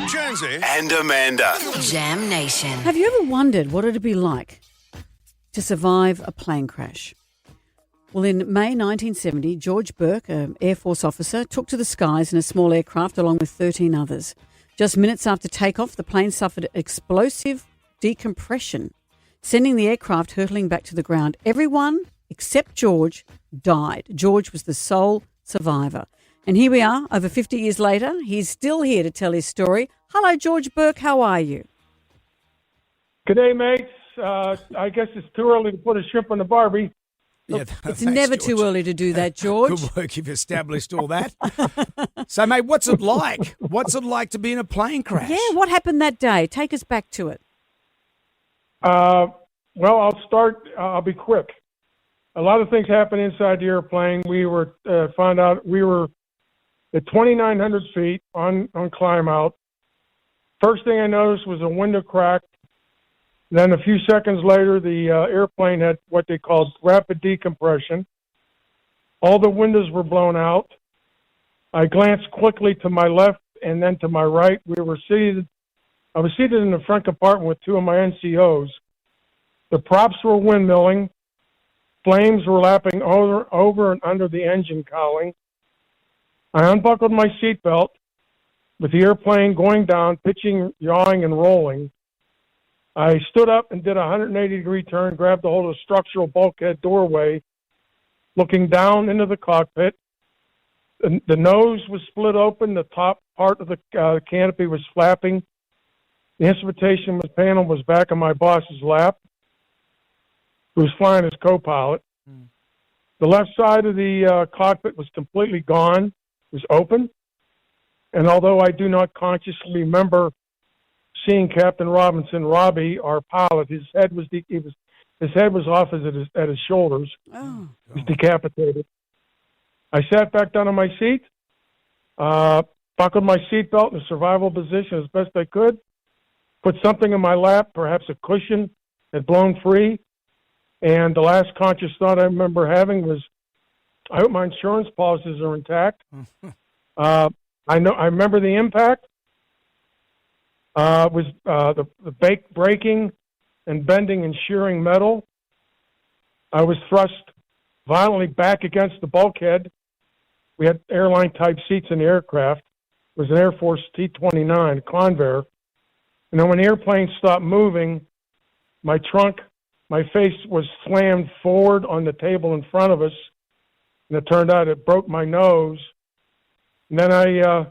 Jonesy and Amanda. Jam Nation. Have you ever wondered what it'd be like to survive a plane crash? Well, in May 1970, George Burk, an Air Force officer, took to the skies in a small aircraft along with 13 others. Just minutes after takeoff, the plane suffered explosive decompression, sending the aircraft hurtling back to the ground. Everyone except George died. George was the sole survivor. And here we are, over 50 years later. He's still here to tell his story. Hello, George Burk. How are you? Good day, mates. I guess it's too early to put a shrimp on the Barbie. Yeah, It's never George. too early to do that, George. Good work, you've established all that. So, mate, what's it like? What's it like to be in a plane crash? Yeah, what happened that day? Take us back to it. Well, I'll start. I'll be quick. A lot of things happened inside the airplane. We were found out we were at 2,900 feet on climb out. First thing I noticed was a window crack. Then a few seconds later, the airplane had what they called rapid decompression. All the windows were blown out. I glanced quickly to my left and then to my right. I was seated in the front compartment with two of my NCOs. The props were windmilling. Flames were lapping over and under the engine cowling. I unbuckled my seatbelt with the airplane going down, pitching, yawing, and rolling. I stood up and did a 180-degree turn, grabbed a hold of the structural bulkhead doorway, looking down into the cockpit. The nose was split open. The top part of the canopy was flapping. The instrumentation panel was back on my boss's lap, who was flying as co-pilot. The left side of the cockpit was completely gone. It was open. And although I do not consciously remember seeing Captain Robinson, Robbie, our pilot, his head was off at his shoulders. Oh. He was decapitated. I sat back down on my seat, buckled my seatbelt in a survival position as best I could, put something in my lap, perhaps a cushion, had blown free, and the last conscious thought I remember having was, I hope my insurance policies are intact. I remember the impact. Was the breaking and bending and shearing metal. I was thrust violently back against the bulkhead. We had airline-type seats in the aircraft. It was an Air Force T-29 Convair. And then when the airplane stopped moving, my face was slammed forward on the table in front of us, and it turned out it broke my nose. And then I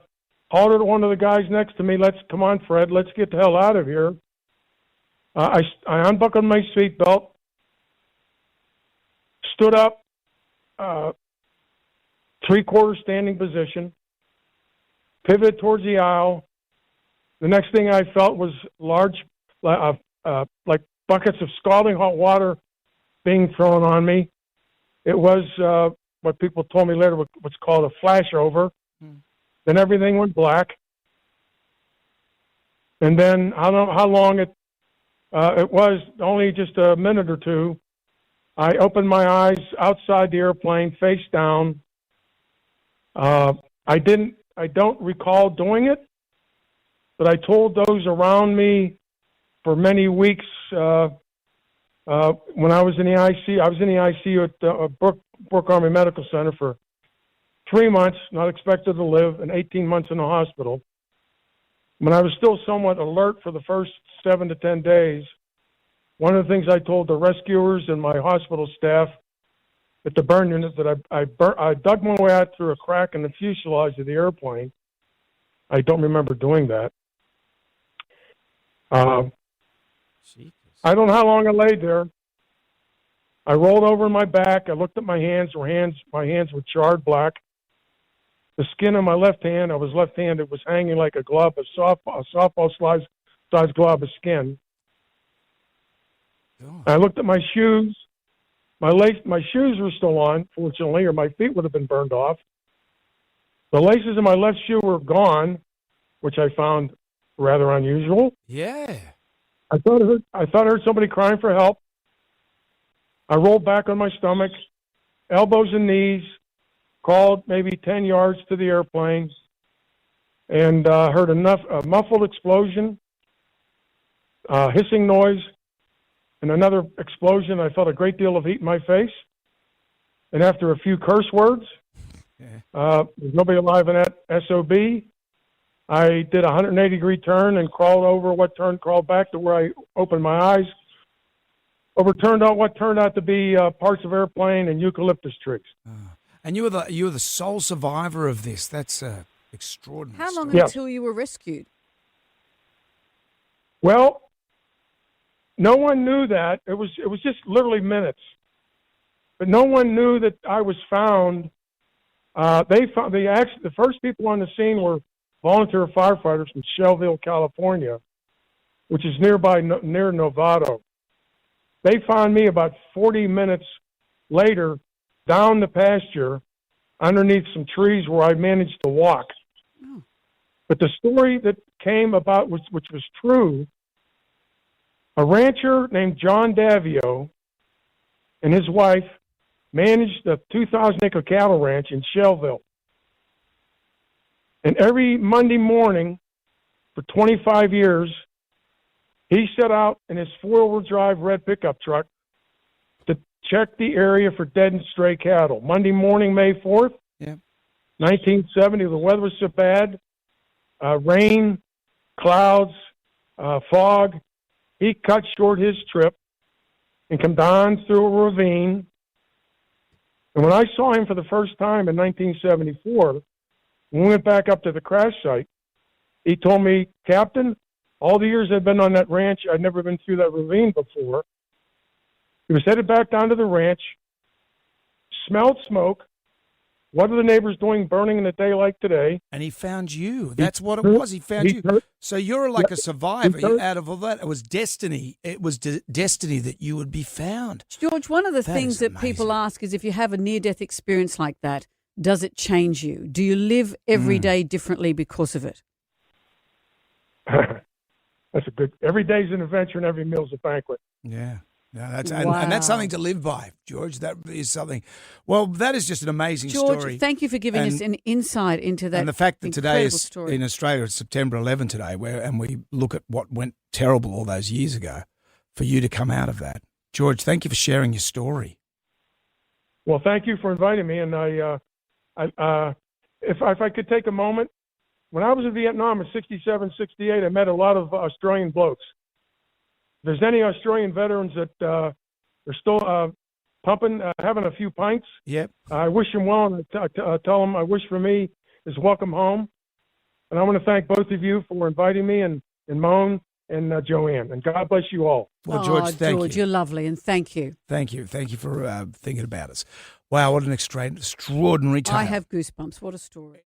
hollered at one of the guys next to me, come on, Fred, let's get the hell out of here. I unbuckled my seatbelt, stood up, three-quarter standing position, pivoted towards the aisle. The next thing I felt was large, like buckets of scalding hot water being thrown on me. It was what people told me later what's called a flashover. Then everything went black. And then I don't know how long it was, only just a minute or two. I opened my eyes outside the airplane, face down. I don't recall doing it, but I told those around me for many weeks when I was in the ICU. I was in the ICU at Brook Army Medical Center for 3 months, not expected to live, and 18 months in the hospital. When I was still somewhat alert for the first 7 to 10 days, one of the things I told the rescuers and my hospital staff at the burn unit that I dug my way out through a crack in the fuselage of the airplane. I don't remember doing that. I don't know how long I laid there. I rolled over on my back. I looked at my hands. My hands were charred black. The skin on my left hand, I was left-handed, was hanging like a glove, a softball-sized glob of skin. God. I looked at my shoes. My shoes were still on, fortunately, or my feet would have been burned off. The laces in my left shoe were gone, which I found rather unusual. Yeah. I thought I heard somebody crying for help. I rolled back on my stomach, elbows and knees, crawled maybe 10 yards to the airplane. and heard a muffled explosion, hissing noise, and another explosion. I felt a great deal of heat in my face. And after a few curse words, there's nobody alive in that SOB. I did a 180-degree turn and crawled over crawled back to where I opened my eyes, overturned on what turned out to be parts of airplane and eucalyptus trees. And you were the sole survivor of this. That's extraordinary. How long story. until you were rescued? Well, no one knew that. It was just literally minutes. But no one knew that I was found. The first people on the scene were volunteer firefighters from Shelbyville, California, which is near Novato. They found me about 40 minutes later down the pasture underneath some trees where I managed to walk. Oh. But the story that came about, which was true, a rancher named John Davio and his wife managed a 2,000-acre cattle ranch in Shelbyville. And every Monday morning for 25 years, he set out in his four-wheel drive red pickup truck to check the area for dead and stray cattle. Monday morning, May 4th, 1970, the weather was so bad, rain, clouds, fog. He cut short his trip and come down through a ravine. And when I saw him for the first time in 1974, when we went back up to the crash site, he told me, "Captain, all the years I've been on that ranch, I'd never been through that ravine before." He was headed back down to the ranch, smelled smoke. What are the neighbors doing burning in a day like today? And he found you. That's what it was. He found you. So you're like a survivor out of all that. It was destiny. It was destiny that you would be found. George, one of the things that people ask is if you have a near-death experience like that, does it change you? Do you live every day differently because of it? That's a good. Every day's an adventure and every meal's a banquet. Yeah. No, and that's something to live by, George. That is something. Well, that is just an amazing George, story. thank you for giving us an insight into that. And the fact that today is story. In Australia, it's September 11 today, and we look at what went terrible all those years ago. For you to come out of that, George, thank you for sharing your story. Well, thank you for inviting me. And if I could take a moment, when I was in Vietnam in '67, '68, I met a lot of Australian blokes. If there's any Australian veterans that are still pumping, having a few pints, yep, I wish them well, and tell them I wish for me is welcome home. And I want to thank both of you for inviting me, and Moan and Joanne. And God bless you all. Well, George, thank George, you. You're lovely, and thank you. Thank you. Thank you for thinking about us. Wow, what an extraordinary time. I have goosebumps. What a story.